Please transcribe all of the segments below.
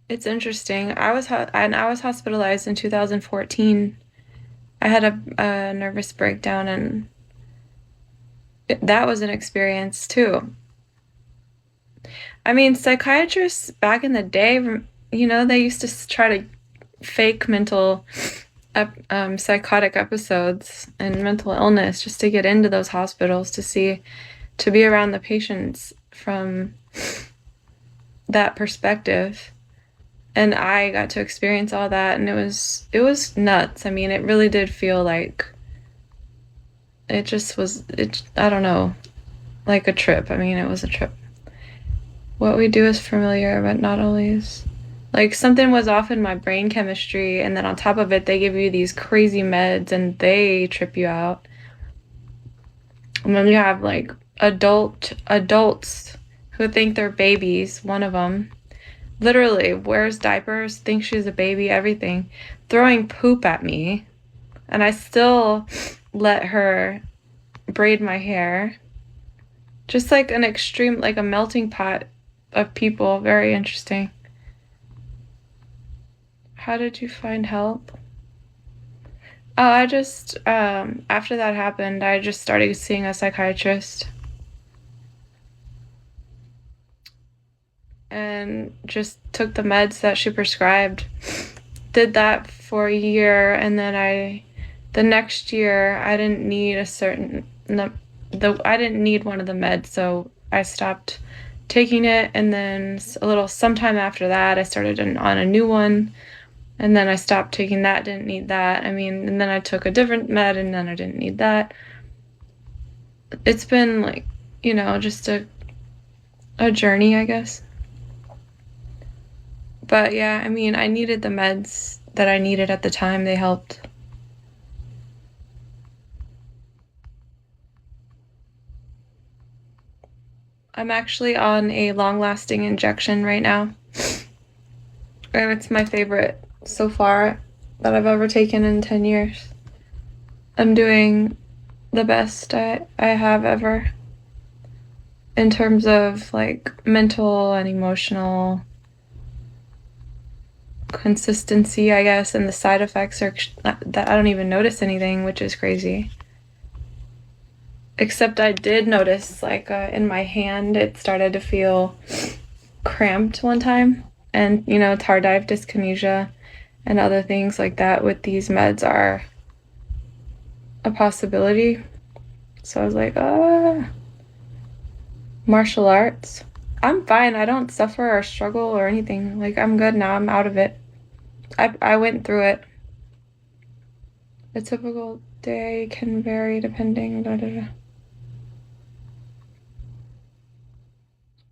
It's interesting. I was hospitalized in 2014. I had a nervous breakdown, and that was an experience too. I mean, psychiatrists back in the day, they used to try to fake psychotic episodes and mental illness just to get into those hospitals to be around the patients from that perspective. And I got to experience all that, and it was nuts. I mean, it really did feel like it just was it I don't know, like a trip. I mean, it was a trip. What we do is familiar, but not always. Like something was off in my brain chemistry, and then on top of it, they give you these crazy meds and they trip you out. And then you have like adults who think they're babies. One of them literally wears diapers, thinks she's a baby, everything, throwing poop at me, and I still let her braid my hair. Just like an extreme, like a melting pot of people. Very interesting. How did you find help? Oh, I just, after that happened, I just started seeing a psychiatrist and just took the meds that she prescribed. Did that for a year, and then the next year, I didn't need I didn't need one of the meds, so I stopped taking it, and then a little sometime after that, I started on a new one. And then I stopped taking that, didn't need that. I mean, and then I took a different med, and then I didn't need that. It's been like, just a journey, I guess. But yeah, I mean, I needed the meds that I needed at the time. They helped. I'm actually on a long-lasting injection right now, and it's my favorite so far that I've ever taken in 10 years. I'm doing the best I have ever in terms of like mental and emotional consistency, I guess, and the side effects are that I don't even notice anything, which is crazy. Except I did notice, like, in my hand, it started to feel cramped one time. And, tardive dyskinesia and other things like that with these meds are a possibility. So I was like, martial arts. I'm fine. I don't suffer or struggle or anything. Like, I'm good now. I'm out of it. I went through it. A typical day can vary depending. Da, da, da.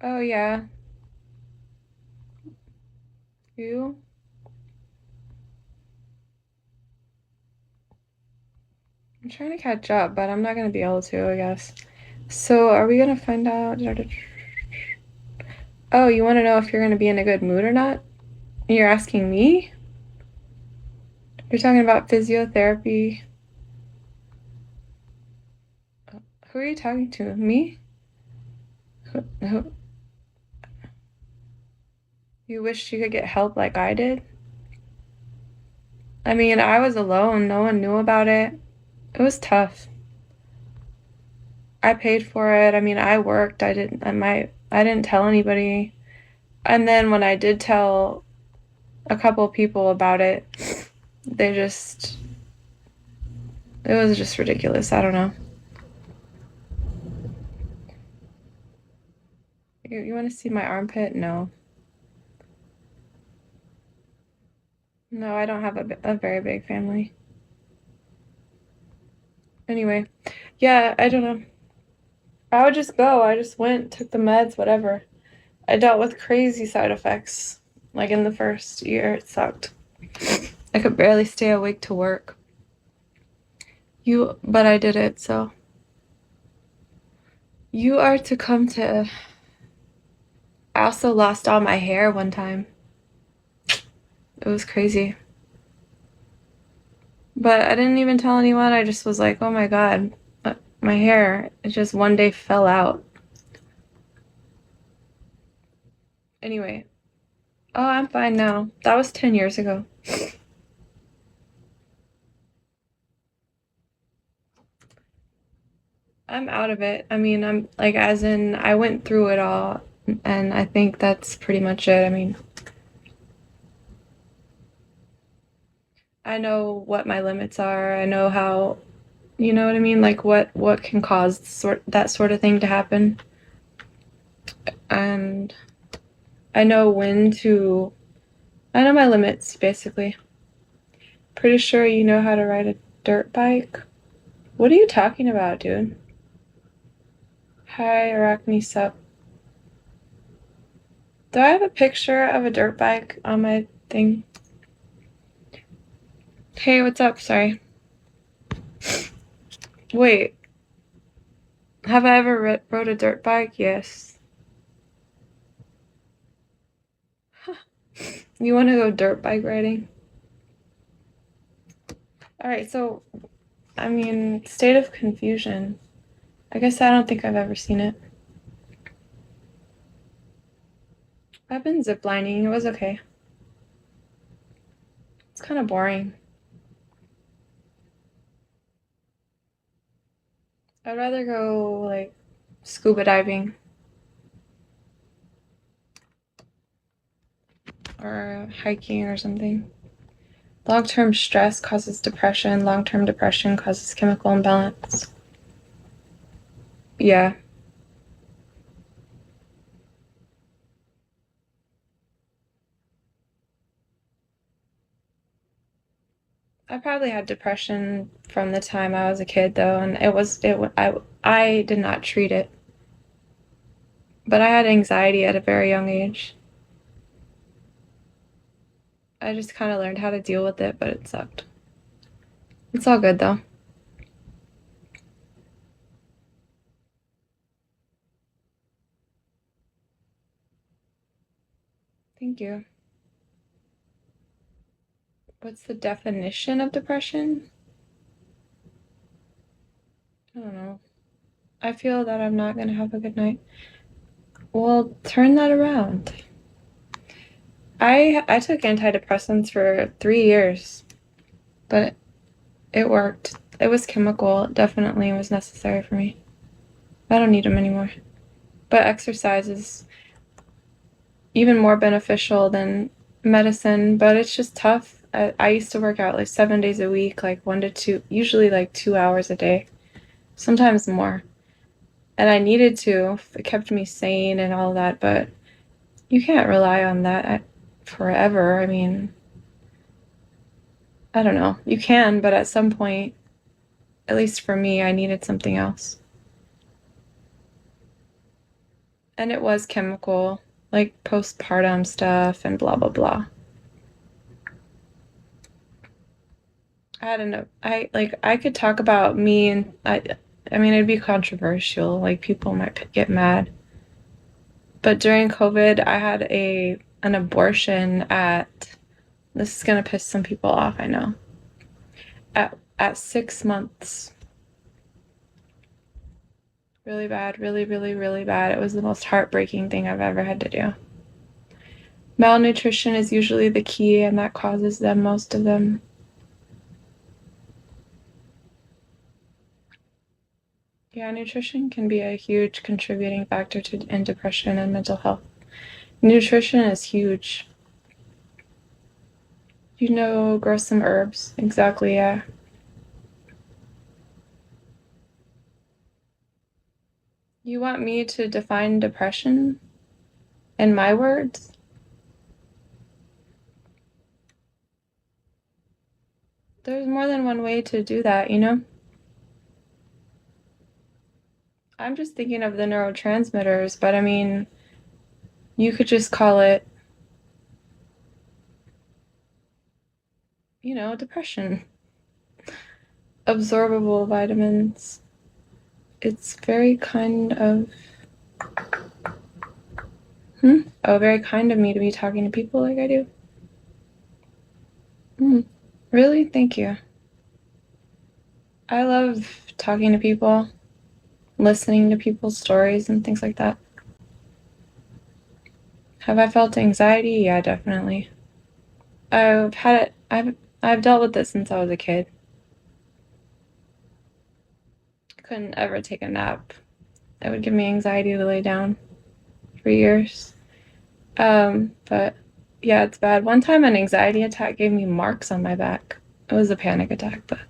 Oh, yeah. You? I'm trying to catch up, but I'm not going to be able to, I guess. So, are we going to find out? Oh, you want to know if you're going to be in a good mood or not? You're asking me? You're talking about physiotherapy. Who are you talking to? Me? Who? You wish you could get help like I did? I mean, I was alone. No one knew about it. It was tough. I paid for it. I mean, I worked. I didn't tell anybody. And then when I did tell a couple people about it, they just, it was just ridiculous. I don't know. You want to see my armpit? No. No, I don't have a very big family. Anyway, yeah, I don't know. I would just go. I just went, took the meds, whatever. I dealt with crazy side effects. Like in the first year, it sucked. I could barely stay awake to work. But I did it, so. You are to come to. I also lost all my hair one time. It was crazy. But I didn't even tell anyone. I just was like, oh my God, my hair, it just one day fell out. Anyway, Oh, I'm fine now. That was 10 years ago. I'm out of it. I mean, I'm like, as in, I went through it all, and I think that's pretty much it. I mean, I know what my limits are. I know how, you know what I mean? Like what can cause that sort of thing to happen. And I know when to I know my limits basically. Pretty sure you know how to ride a dirt bike. What are you talking about, dude? Hi, Arachne sup. Do I have a picture of a dirt bike on my thing? Hey, what's up? Sorry. Wait, have I ever rode a dirt bike? Yes. You want to go dirt bike riding? Alright, so, I mean, state of confusion. I guess I don't think I've ever seen it. I've been ziplining. It was okay. It's kind of boring. I'd rather go, like, scuba diving or hiking or something. Long-term stress causes depression. Long-term depression causes chemical imbalance. Yeah. I probably had depression from the time I was a kid, though, and I did not treat it. But I had anxiety at a very young age. I just kind of learned how to deal with it, but it sucked. It's all good, though. Thank you. What's the definition of depression? I don't know. I feel that I'm not going to have a good night. Well, turn that around. I took antidepressants for 3 years, but it worked. It was chemical. It definitely was necessary for me. I don't need them anymore. But exercise is even more beneficial than medicine, but it's just tough. I used to work out like 7 days a week, like 1 to 2, usually like 2 hours a day, sometimes more. And I needed to. It kept me sane and all that, but you can't rely on that forever. I mean, I don't know. You can, but at some point, at least for me, I needed something else. And it was chemical, like postpartum stuff and blah, blah, blah. I don't know. I could talk about me and I mean, it'd be controversial. Like people might get mad. But during COVID, I had an abortion at this is gonna piss some people off, I know. At 6 months. Really bad, really, really, really bad. It was the most heartbreaking thing I've ever had to do. Malnutrition is usually the key, and that causes them, most of them. Yeah, nutrition can be a huge contributing factor in depression and mental health. Nutrition is huge. You know, grow some herbs. Exactly, yeah. You want me to define depression in my words? There's more than one way to do that, you know? I'm just thinking of the neurotransmitters, but I mean, you could just call it, depression. Absorbable vitamins. It's very kind of, very kind of me to be talking to people like I do. Hmm. Really? Thank you. I love talking to people, listening to people's stories and things like that. Have I felt anxiety? Yeah, definitely. I've had it. I've dealt with it since I was a kid. Couldn't ever take a nap. It would give me anxiety to lay down for years. But yeah, it's bad. One time an anxiety attack gave me marks on my back. It was a panic attack, but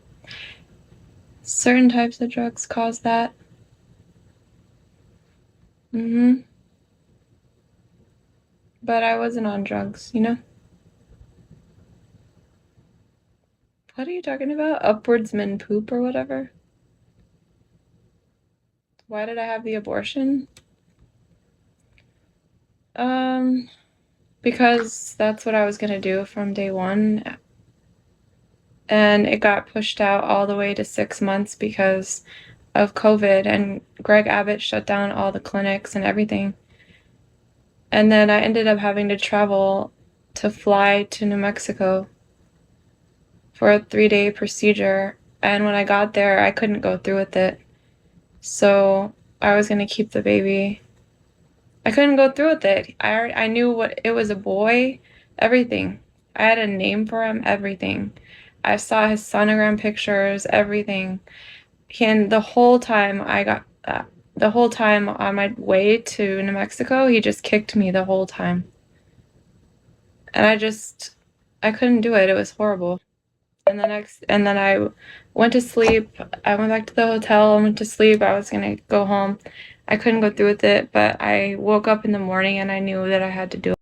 certain types of drugs cause that. Mm-hmm. But I wasn't on drugs, you know? What are you talking about? Upwards men poop or whatever? Why did I have the abortion? Um, because that's what I was gonna do from day one. And it got pushed out all the way to 6 months because of COVID, and Greg Abbott shut down all the clinics and everything. And then I ended up having to travel to fly to New Mexico for a 3-day procedure. And when I got there, I couldn't go through with it. So I was going to keep the baby. I couldn't go through with it. I knew what it was, a boy, everything. I had a name for him, everything. I saw his sonogram pictures, everything. And the whole time the whole time on my way to New Mexico, he just kicked me the whole time. And I couldn't do it. It was horrible. And then I went to sleep. I went back to the hotel and went to sleep. I was gonna go home. I couldn't go through with it, but I woke up in the morning and I knew that I had to do it.